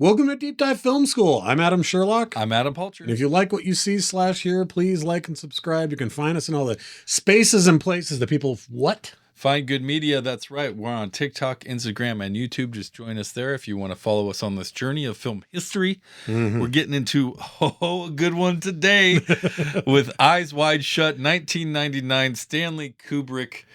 Welcome to Deep Dive Film School. I'm Adam Sherlock. I'm Adam Palcher. And if you like what you see /hear, please like and subscribe. You can find us in all the spaces and places that people find good media. That's right. We're on TikTok, Instagram, and YouTube. Just join us there if you want to follow us on this journey of film history. Mm-hmm. We're getting into a good one today with Eyes Wide Shut, 1999, Stanley Kubrick.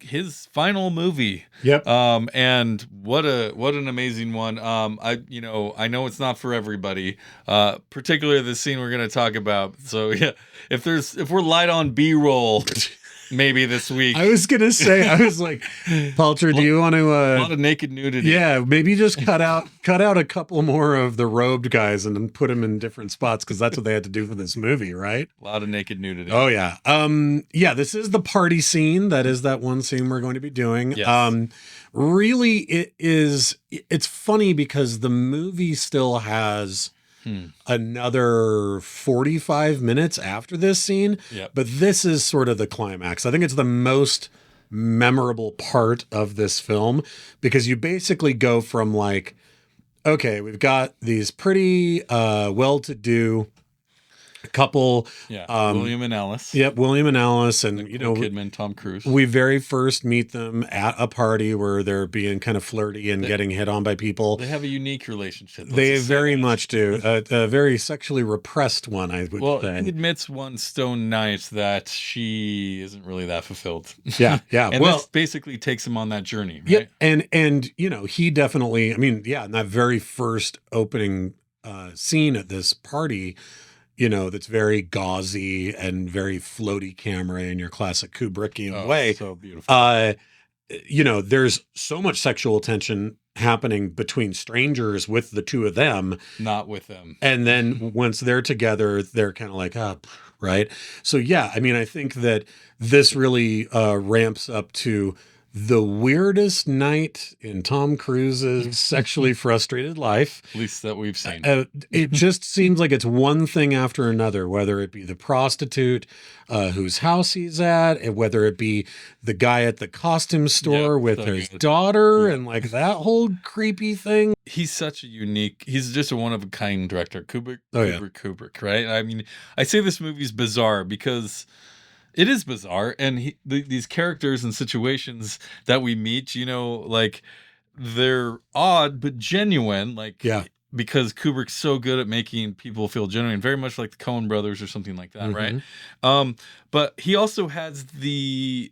His final movie. Yep. And what an amazing one. I know it's not for everybody, particularly the scene we're going to talk about. So yeah, if we're light on B-roll, maybe this week. I was going to say, like, Palcher, do you want to... a lot of naked nudity. Yeah, maybe just cut out a couple more of the robed guys and then put them in different spots, because that's what they had to do for this movie, right? A lot of naked nudity. Oh, yeah. Yeah, this is the party scene. That is that one scene we're going to be doing. Yes. Really, it's funny because the movie still has... another 45 minutes after this scene. Yep. But this is sort of the climax. I think it's the most memorable part of this film, because you basically go from like, okay, we've got these pretty well-to-do couple. Yeah, William and Alice. Yep, William and Alice, and Kidman, Tom Cruise. We very first meet them at a party where they're being kind of flirty and getting hit on by people. They have a unique relationship. They very much do. A very sexually repressed one, I would say. Well, he admits one stone night that she isn't really that fulfilled. Yeah, yeah. And this basically takes him on that journey, right? Yeah, and he definitely, in that very first opening scene at this party, that's very gauzy and very floaty camera in your classic Kubrickian way. So beautiful. There's so much sexual tension happening between strangers with the two of them. Not with them. And then once they're together, they're kind of like, right? So, yeah, I think that this really ramps up to the weirdest night in Tom Cruise's sexually frustrated life. At least that we've seen. It just seems like it's one thing after another, whether it be the prostitute whose house he's at, and whether it be the guy at the costume store with his daughter and like that whole creepy thing. He's such a he's just a one-of-a-kind director. Kubrick, right? I say this movie's bizarre because... it is bizarre, and these characters and situations that we meet, they're odd but genuine, because Kubrick's so good at making people feel genuine, very much like the Coen brothers or something like that, right? But he also has the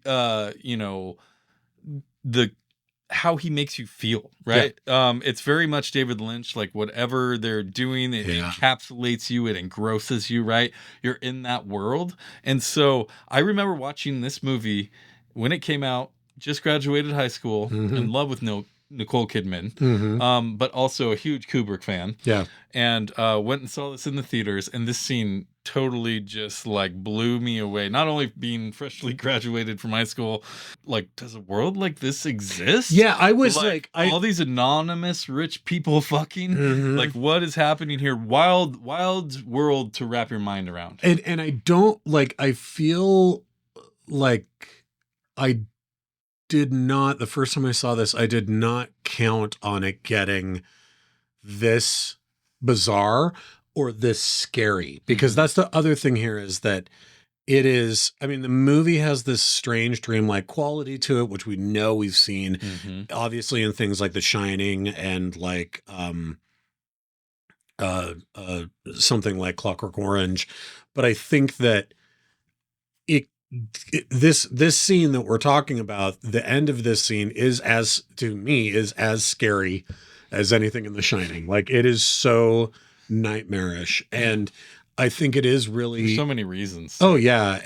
how he makes you feel, right? Yeah. It's very much David Lynch, like whatever they're doing, it encapsulates you, it engrosses you, right? You're in that world. And so I remember watching this movie when it came out, just graduated high school, in love with Nicole Kidman, but also a huge Kubrick fan. Yeah. And went and saw this in the theaters, and this scene totally just like blew me away. Not only being freshly graduated from high school, like, does a world like this exist? Yeah, I was all these anonymous rich people fucking, like, what is happening here? Wild world to wrap your mind around. And I don't I feel like I did not, the first time I saw this, I did not count on it getting this bizarre or this scary, because that's the other thing here, is that it is, the movie has this strange dreamlike quality to it, which we know we've seen obviously in things like The Shining and something like Clockwork Orange. But I think that this scene that we're talking about, the end of this scene is as scary as anything in The Shining. Like, it is so nightmarish, and I think it is really, for so many reasons. Oh yeah,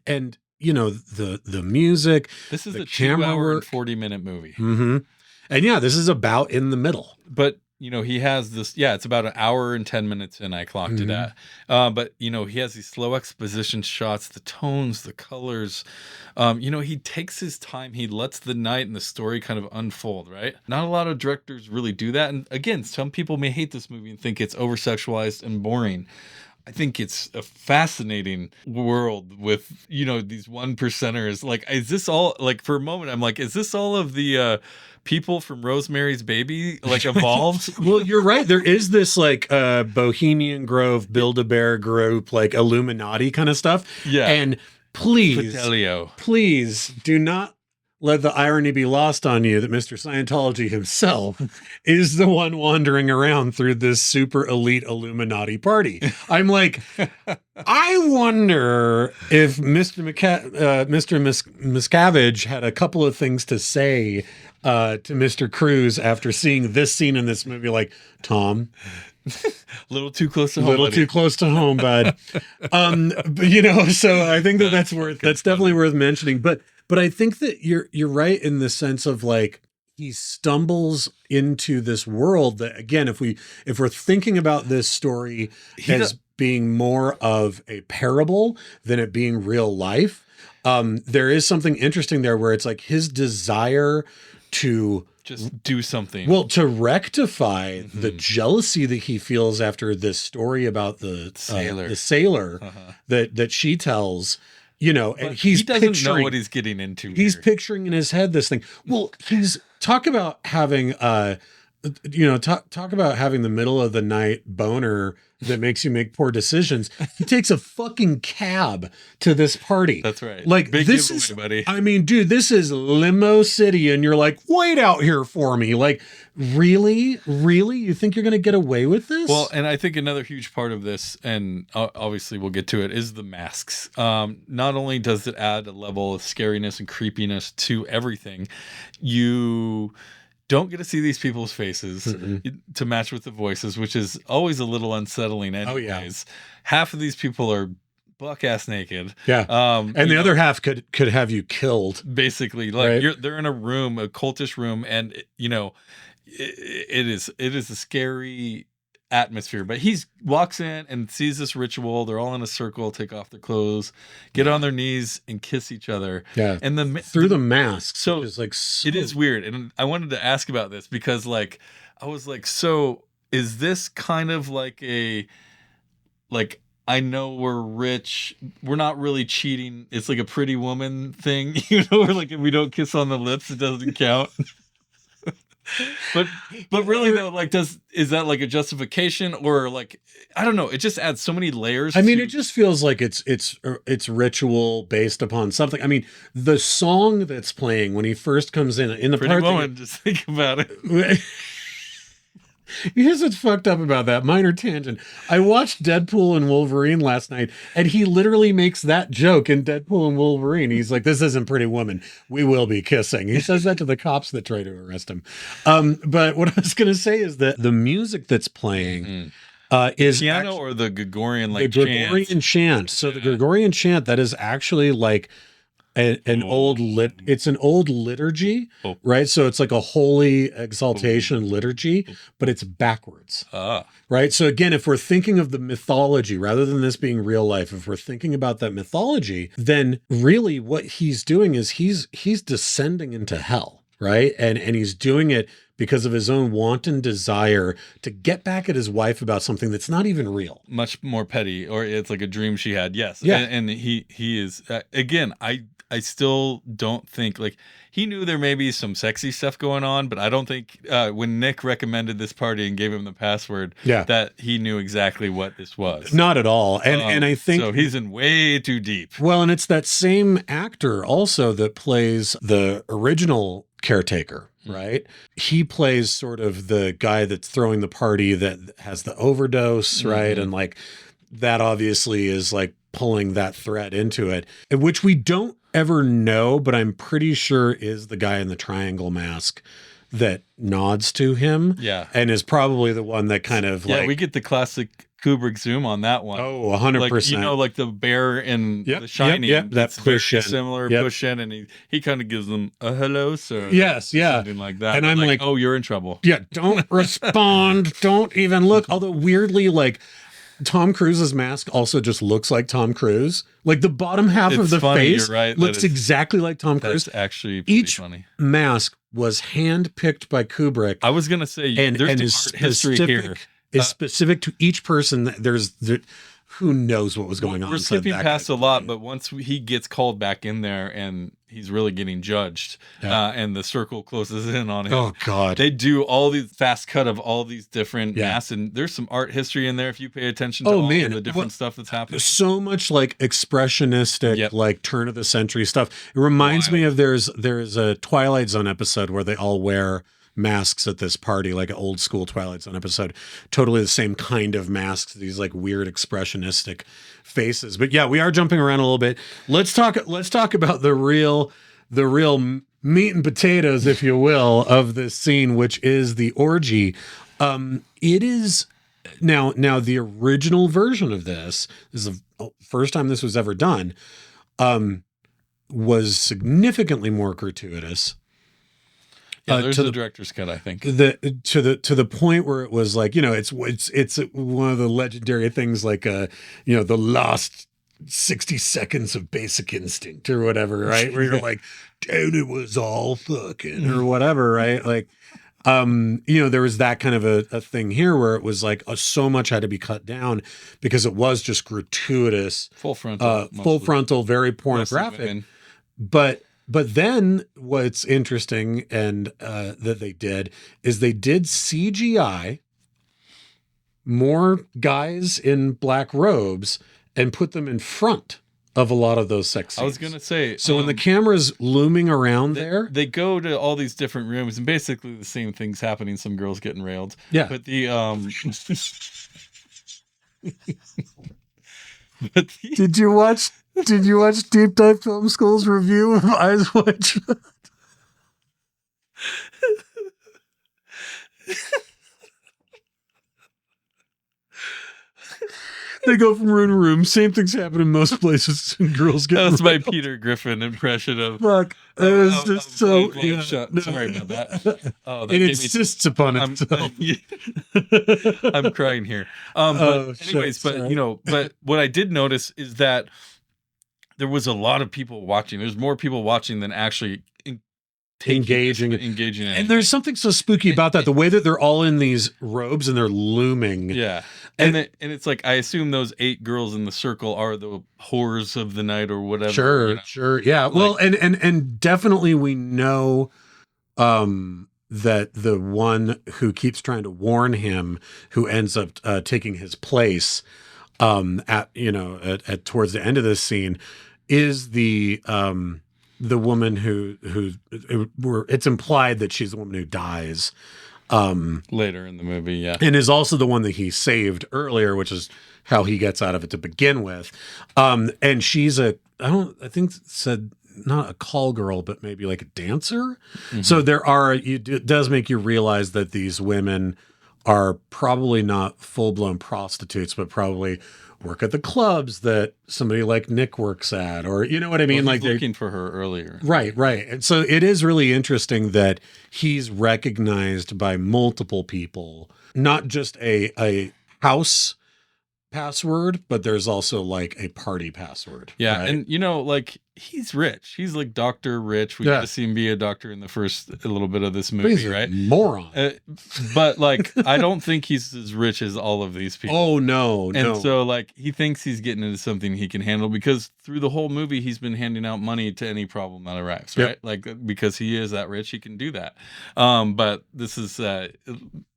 and the music. This is a 2-hour and 40-minute movie, and yeah, this is about in the middle. But he has this, it's about an hour and 10 minutes in, I clocked it at. But, he has these slow exposition shots, the tones, the colors. He takes his time. He lets the night and the story kind of unfold, right? Not a lot of directors really do that. And again, some people may hate this movie and think it's over-sexualized and boring. I think it's a fascinating world with, these 1%ers. Like, is this all, like, for a moment, I'm like, is this all of the people from Rosemary's Baby, like, evolved? Well, you're right. There is this, like, Bohemian Grove, Build-A-Bear group, like, Illuminati kind of stuff. Yeah. And please do not let the irony be lost on you that Mr. Scientology himself is the one wandering around through this super elite Illuminati party. I'm like, I wonder if Mr. Miscavige had a couple of things to say to Mr. Cruise after seeing this scene in this movie. Like, Tom, a little too close to home. Too close to home, bud. But, so I think that's definitely worth mentioning. But I think that you're right in the sense of, like, he stumbles into this world that, again, if we're thinking about this story as being more of a parable than it being real life, there is something interesting there where it's like his desire to just do something. Well, to rectify the jealousy that he feels after this story about the sailor that she tells. And he doesn't know what he's getting into. He's picturing in his head this thing. Well, talk about having talk about having the middle of the night boner that makes you make poor decisions. He takes a fucking cab to this party. That's right. Like, big this giveaway, is, buddy. I mean, dude, this is Limo City, and you're like, wait out here for me. Like, really? You think you're going to get away with this? Well, and I think another huge part of this, and obviously we'll get to it, is the masks. Not only does it add a level of scariness and creepiness to everything, you don't get to see these people's faces to match with the voices, which is always a little unsettling anyways. Oh, yeah. Half of these people are buck-ass naked. Yeah. And the other half could have you killed. Basically. Like, right? They're in a room, a cultish room, and, it is a scary atmosphere. But he walks in and sees this ritual. They're all in a circle, take off their clothes, get on their knees, and kiss each other. Yeah. And through the mask. So it's like it is weird. And I wanted to ask about this because, like, I was like, so is this kind of like I know we're rich, we're not really cheating. It's like a Pretty Woman thing, where, like, if we don't kiss on the lips, it doesn't count. But really though, like, is that like a justification, or, like, I don't know, it just adds so many layers. I mean, it just feels like it's ritual based upon something. I mean, the song that's playing when he first comes in the Pretty part Woman, just think about it. Here's what's fucked up about that. Minor tangent. I watched Deadpool and Wolverine last night, and he literally makes that joke in Deadpool and Wolverine. He's like, "This isn't Pretty Woman. We will be kissing." He says that to the cops that try to arrest him. But what I was going to say is that the music that's playing is piano or the Gregorian, like, the Gregorian chant. So the Gregorian chant, that is actually like an old liturgy, right? So it's like a holy exaltation liturgy, but it's backwards. Right? So again, if we're thinking of the mythology rather than this being real life, if we're thinking about that mythology, then really what he's doing is he's descending into hell, right? And he's doing it because of his own wanton desire to get back at his wife about something that's not even real. Much more petty, or it's like a dream she had. Yes. Yeah. And he is, again, I still don't think, like, he knew there may be some sexy stuff going on, but I don't think when Nick recommended this party and gave him the password, that he knew exactly what this was. Not at all. And I think so. He's in way too deep. Well, and it's that same actor also that plays the original caretaker, right? He plays sort of the guy that's throwing the party that has the overdose, right? And, like, that obviously is, like, pulling that thread into it, which we don't ever know, but I'm pretty sure is the guy in the triangle mask that nods to him. Yeah. And is probably the one that kind of we get the classic Kubrick zoom on that one. Oh, 100%. Like, like the bear in The Shining. That push in. Similar push in, and he kind of gives them a hello, sir. Yes, yeah. Something like that. And I'm like, oh, you're in trouble. Yeah, don't respond. Don't even look. Although weirdly, like, Tom Cruise's mask also just looks like Tom Cruise. Like, the bottom half of the face looks exactly like Tom Cruise. That's actually pretty funny. Mask was handpicked by Kubrick. I was going to say, and there's art history here. Is specific to each person. who knows what was going on. We're skipping past a lot, but once he gets called back in there and he's really getting judged, and the circle closes in on him. Oh God! They do all these fast cut of all these different masks, and there's some art history in there if you pay attention to all of the different stuff that's happening. So much like expressionistic, like turn of the century stuff. It reminds me of there's a Twilight Zone episode where they all wear masks at this party, like an old school Twilight Zone episode. Totally the same kind of masks, these like weird expressionistic faces. But yeah, we are jumping around a little bit. Let's talk about the real meat and potatoes, if you will, of this scene, which is the orgy. It is now the original version of this is the first time this was ever done, was significantly more gratuitous. Yeah, there's the director's cut, I think. To the point where it was like, it's one of the legendary things, like the last 60 seconds of Basic Instinct or whatever, right? Where you're like, dude, it was all fucking or whatever, right? Like, there was that kind of a thing here where it was like so much had to be cut down because it was just gratuitous, full frontal, very pornographic. But then what's interesting and that they did is they did CGI more guys in black robes and put them in front of a lot of those sex scenes. I was going to say. So when the camera's looming around they go to all these different rooms and basically the same thing's happening. Some girls getting railed. Yeah. But Did you watch Deep Dive Film School's review of Eyes Wide Shut? They go from room to room. Same things happen in most places. And girls get. That's my Peter Griffin impression of. Fuck. It was just so. Sorry about that. Oh, that it insists upon itself. I'm crying here. But what I did notice is that there was a lot of people watching. There's more people watching than actually engaging in it. And there's something so spooky about that. The way that they're all in these robes and they're looming. Yeah. And it's like, I assume those 8 girls in the circle are the whores of the night or whatever. Sure. Yeah. Like, well, and definitely we know that the one who keeps trying to warn him, who ends up taking his place at towards the end of this scene, is the woman who it's implied that she's the woman who dies later in the movie, yeah, and is also the one that he saved earlier, which is how he gets out of it to begin with. And she's I think said not a call girl, but maybe like a dancer. Mm-hmm. So it does make you realize that these women are probably not full-blown prostitutes, but probably work at the clubs that somebody like Nick works at, or you know what I mean? Like looking for her earlier. Right. And so it is really interesting that he's recognized by multiple people, not just a house password, but there's also like a party password. Yeah. Right? And like he's rich. He's like Dr. Rich. We get to see him be a doctor in the first little bit of this movie, right? Moron. But like, I don't think he's as rich as all of these people. Oh, no. And so like, he thinks he's getting into something he can handle because through the whole movie, he's been handing out money to any problem that arrives, right? Yep. Like, because he is that rich, he can do that. But this is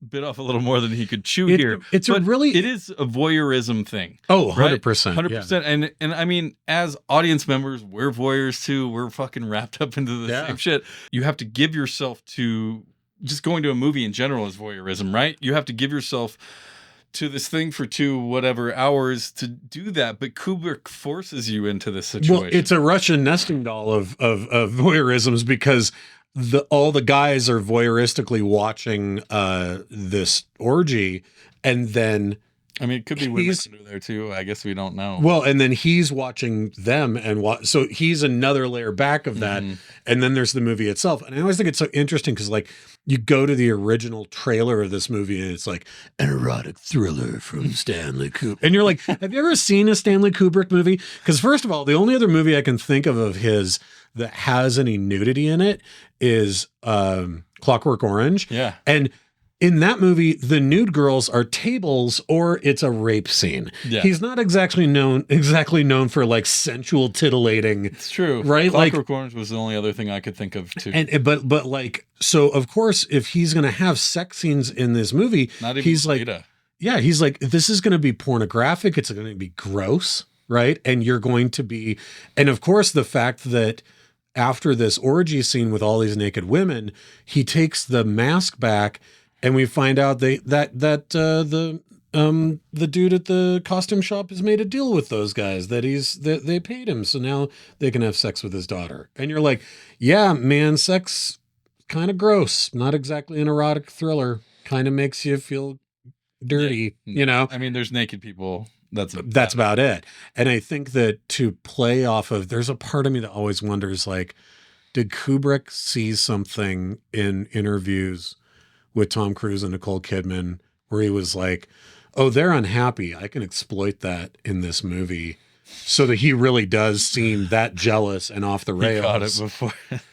bit off a little more than he could chew here. It is a voyeurism thing. Oh, 100%. Right? 100%. Yeah. And I mean, as audience members, we're voyeurs too. We're fucking wrapped up into the same shit. You have to give yourself to just going to a movie in general is voyeurism, right? You have to give yourself to this thing for 2 whatever hours to do that, but Kubrick forces you into this situation. Well, it's a Russian nesting doll of voyeurisms because all the guys are voyeuristically watching this orgy, and then I mean, it could be women under there too. I guess we don't know. Well, and then he's watching them, so he's another layer back of that. Mm-hmm. And then there's the movie itself. And I always think it's so interesting because, like, you go to the original trailer of this movie and it's like an erotic thriller from Stanley Kubrick. And you're like, have you ever seen a Stanley Kubrick movie? Because first of all, the only other movie I can think of his that has any nudity in it is Clockwork Orange. Yeah. And in that movie, the nude girls are tables or it's a rape scene. Yeah. He's not exactly known for like sensual titillating. It's true. Right? Clockwork Orange was the only other thing I could think of too. But like, so of course, if he's going to have sex scenes in this movie, Not even he's like, Lita. yeah, he's like, this is going to be pornographic. It's going to be gross. Right. And you're going to be, and of course, the fact that after this orgy scene with all these naked women, he takes the mask back, and we find out the dude at the costume shop has made a deal with those guys that they paid him, so now they can have sex with his daughter. And you're like, yeah, man, sex kind of gross, not exactly an erotic thriller, kind of makes you feel dirty, you know. I mean, there's naked people. That's about it. And I think that to play off of, there's a part of me that always wonders, like, did Kubrick see something in interviews with Tom Cruise and Nicole Kidman where he was like, oh, they're unhappy, I can exploit that in this movie, so that he really does seem that jealous and off the rails. He caught it before.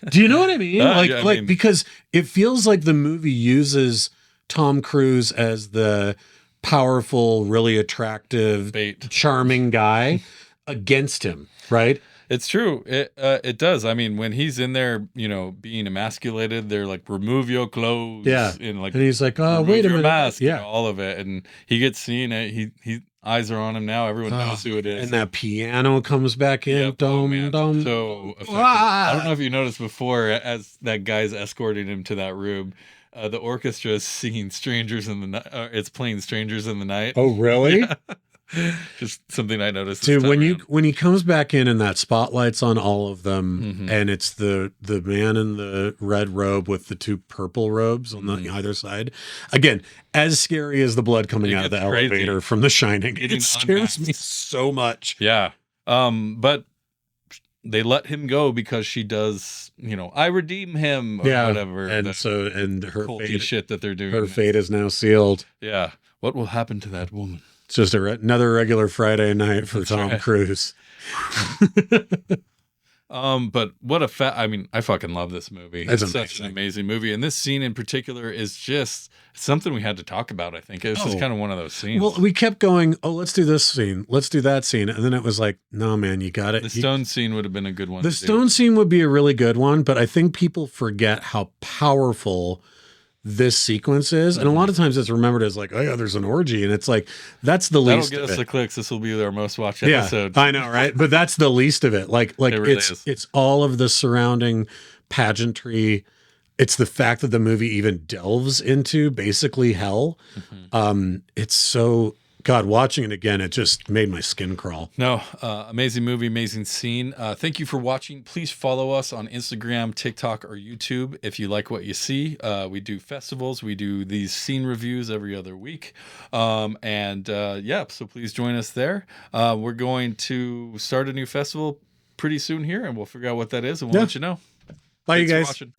Do you know what I mean? Because it feels like the movie uses Tom Cruise as the powerful, really attractive, charming guy against him, right? It's true. It does. I mean, when he's in there, you know, being emasculated, they're like, remove your clothes. Yeah. And he's like, oh, wait a minute. Mask, yeah. You know, all of it. And he gets seen. He eyes are on him now. Everyone knows who it is. And that piano comes back in. Yep. Dum. So effective. I don't know if you noticed before, as that guy's escorting him to that room, the orchestra is singing "Strangers in the Night." It's playing "Strangers in the Night." Oh, really? Yeah. Just something I noticed. Dude, when he comes back in and that spotlight's on all of them, and it's the man in the red robe with the two purple robes on the either side. Again, as scary as the blood coming out of the elevator from The Shining. It scares me so much. Yeah. But they let him go because she does, you know, I redeem him or whatever. And her fate, shit that they're doing. Her fate is now sealed. Yeah. What will happen to that woman? It's just another regular Friday night for Tom Cruise. But what I mean, I fucking love this movie. It's such an amazing movie. And this scene in particular is just something we had to talk about, I think. It's just kind of one of those scenes. Well, we kept going, oh, let's do this scene. Let's do that scene. And then it was like, no, man, you got it. The stone scene would have been a good one. The stone scene would be a really good one, but I think people forget how powerful this sequence is, and a lot of times it's remembered as like, oh yeah, there's an orgy, and it's like, that's the least That'll of get us it. The clicks. This will be our most watched episode. I know, right? But that's the least of it. Like it really it's all of the surrounding pageantry. It's the fact that the movie even delves into basically hell. It's so, God, watching it again, it just made my skin crawl. No, amazing movie, amazing scene. Thank you for watching. Please follow us on Instagram, TikTok, or YouTube if you like what you see. We do festivals. We do these scene reviews every other week. So please join us there. We're going to start a new festival pretty soon here, and we'll figure out what that is, and we'll let you know. Bye, Thanks you guys. For watching.